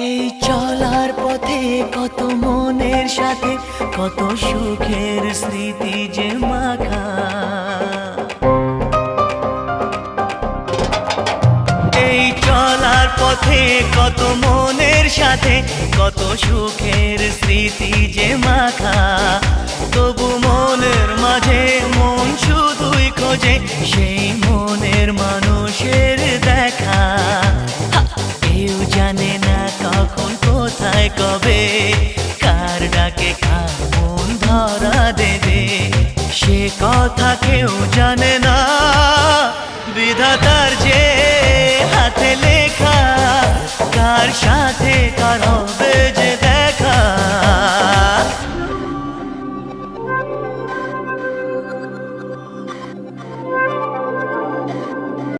এই চলার পথে কত মনের সাথে কত সুখের স্মৃতি যে মাখা। এই চলার পথে কত মনের সাথে কত সুখের স্মৃতি যে মাখা। তবু মনের মাঝে মন শুধুই খোঁজে সেই মনের মানুষের দেখা। কেউ জানে না কখন কোথায় কবে কার ডাকে কার মন ধরা দেবে, সে কথা কেউ জানে না। বিধাতার যে হাতে লেখা কার সাথে কার হবে যে